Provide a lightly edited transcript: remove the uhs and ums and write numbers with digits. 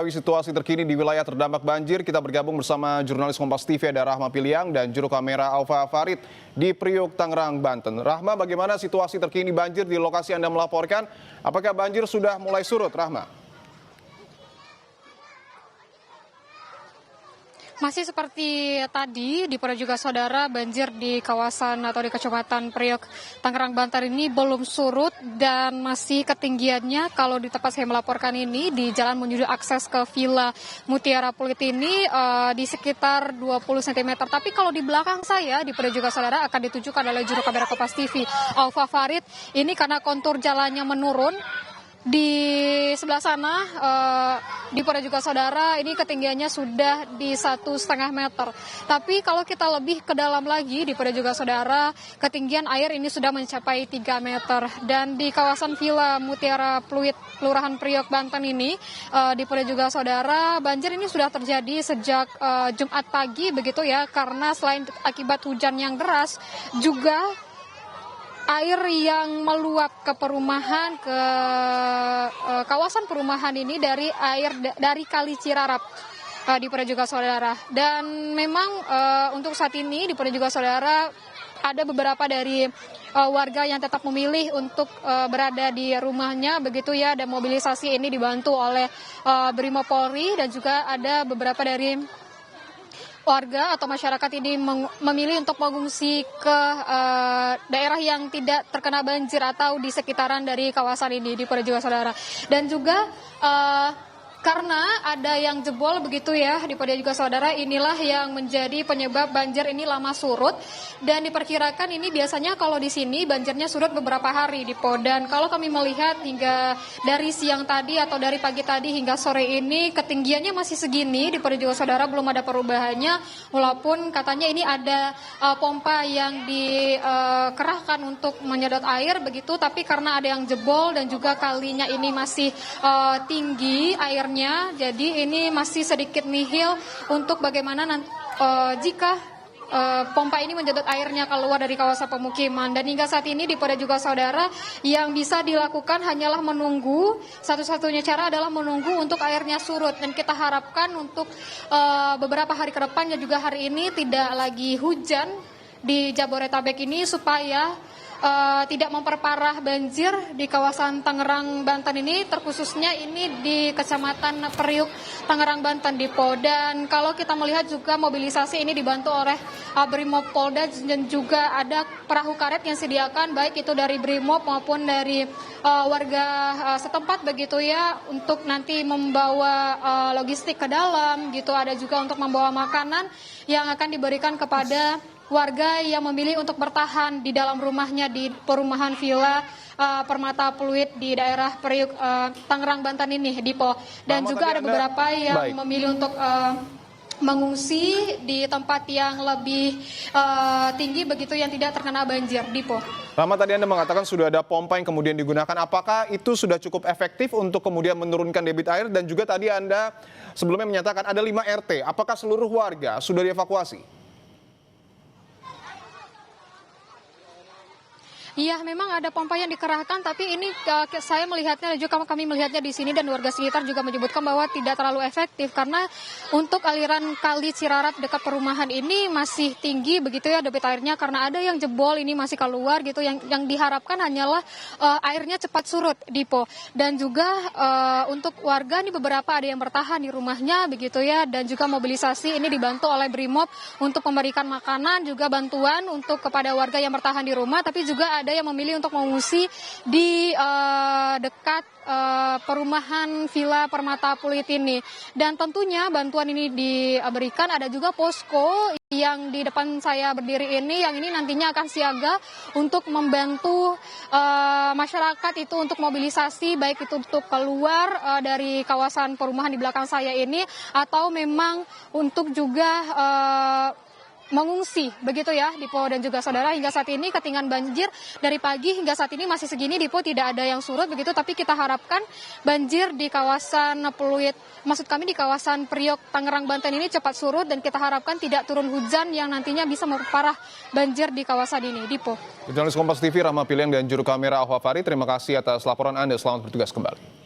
Situasi terkini di wilayah terdampak banjir, kita bergabung bersama jurnalis Kompas TV ada Rahma Piliang dan juru kamera Aufa Farid di Priok, Tangerang, Banten. Rahma, bagaimana situasi terkini banjir di lokasi Anda melaporkan? Apakah banjir sudah mulai surut, Rahma? Masih seperti tadi, di pada juga saudara, banjir di kawasan atau di Kecamatan Priok, Tangerang, Banten ini belum surut dan masih ketinggiannya kalau di tempat saya melaporkan ini di jalan menuju akses ke Villa Mutiara Pluit ini di sekitar 20 cm. Tapi kalau di belakang saya, di pada juga saudara akan ditunjukkan oleh juru kamera Kompas TV, Aufa Farid, ini karena kontur jalannya menurun. Di sebelah sana, di pada juga saudara, ini ketinggiannya sudah di 1,5 meter. Tapi kalau kita lebih ke dalam lagi, di pada juga saudara, ketinggian air ini sudah mencapai 3 meter. Dan di kawasan Villa Mutiara Pluit, Kelurahan Priok, Banten ini, di pada juga saudara, banjir ini sudah terjadi sejak Jumat pagi, begitu ya, karena selain akibat hujan yang deras, juga air yang meluap ke perumahan, ke kawasan perumahan ini dari Kali Cirarap di pada juga saudara. Dan memang untuk saat ini di pada juga saudara ada beberapa dari warga yang tetap memilih untuk berada di rumahnya, begitu ya. Dan mobilisasi ini dibantu oleh Brimob Polri dan juga ada beberapa dari warga atau masyarakat ini memilih untuk mengungsi ke daerah yang tidak terkena banjir atau di sekitaran dari kawasan ini di pada juga saudara. Dan juga karena ada yang jebol begitu ya di pada juga saudara, inilah yang menjadi penyebab banjir ini lama surut. Dan diperkirakan ini biasanya kalau di sini banjirnya surut beberapa hari di Po. Dan kalau kami melihat hingga dari siang tadi atau dari pagi tadi hingga sore ini ketinggiannya masih segini di pada juga saudara, belum ada perubahannya. Walaupun katanya ini ada pompa yang dikerahkan untuk menyedot air begitu, tapi karena ada yang jebol dan juga kalinya ini masih tinggi air, jadi ini masih sedikit nihil untuk bagaimana jika pompa ini menjedot airnya keluar dari kawasan pemukiman. Dan hingga saat ini di pada juga saudara, yang bisa dilakukan hanyalah menunggu, satu-satunya cara adalah menunggu untuk airnya surut. Dan kita harapkan untuk beberapa hari ke depannya juga hari ini tidak lagi hujan di Jabodetabek ini supaya tidak memperparah banjir di kawasan Tangerang, Banten ini, terkhususnya ini di Kecamatan Priok, Tangerang, Banten, Dipo. Dan kalau kita melihat juga mobilisasi ini dibantu oleh Brimob Polda dan juga ada perahu karet yang disediakan baik itu dari Brimob maupun dari warga setempat begitu ya, untuk nanti membawa logistik ke dalam gitu. Ada juga untuk membawa makanan yang akan diberikan kepada warga yang memilih untuk bertahan di dalam rumahnya di perumahan Villa Permata Pluit di daerah Priok, Tangerang, Banten ini, Dipo. Dan juga ada beberapa yang memilih untuk mengungsi di tempat yang lebih tinggi begitu, yang tidak terkena banjir, Dipo. Rahma, tadi Anda mengatakan sudah ada pompa yang kemudian digunakan. Apakah itu sudah cukup efektif untuk kemudian menurunkan debit air? Dan juga tadi Anda sebelumnya menyatakan ada 5 RT. Apakah seluruh warga sudah dievakuasi? Iya, memang ada pompa yang dikerahkan, tapi ini saya melihatnya dan juga kami melihatnya di sini dan warga sekitar juga menyebutkan bahwa tidak terlalu efektif karena untuk aliran Kali Cirarap dekat perumahan ini masih tinggi begitu ya debit airnya, karena ada yang jebol ini masih keluar gitu. Yang diharapkan hanyalah airnya cepat surut, Dipo. Dan juga untuk warga ini beberapa ada yang bertahan di rumahnya begitu ya, dan juga mobilisasi ini dibantu oleh Brimob untuk memberikan makanan juga bantuan untuk kepada warga yang bertahan di rumah, tapi juga ada yang memilih untuk mengungsi di dekat perumahan Villa Permata Pluit ini. Dan tentunya bantuan ini diberikan, ada juga posko yang di depan saya berdiri ini, yang ini nantinya akan siaga untuk membantu masyarakat itu untuk mobilisasi, baik itu untuk keluar dari kawasan perumahan di belakang saya ini, atau memang untuk juga mengungsi begitu ya, Dipo dan juga saudara. Hingga saat ini ketinggian banjir dari pagi hingga saat ini masih segini, Dipo, tidak ada yang surut begitu, tapi kita harapkan banjir di kawasan Pluit, maksud kami di kawasan Priok, Tangerang, Banten ini cepat surut dan kita harapkan tidak turun hujan yang nantinya bisa memperparah banjir di kawasan ini, Dipo. Jurnalis Kompas TV Rahma Piliang dan juru kamera Aufa Farid, terima kasih atas laporan Anda. Selamat bertugas kembali.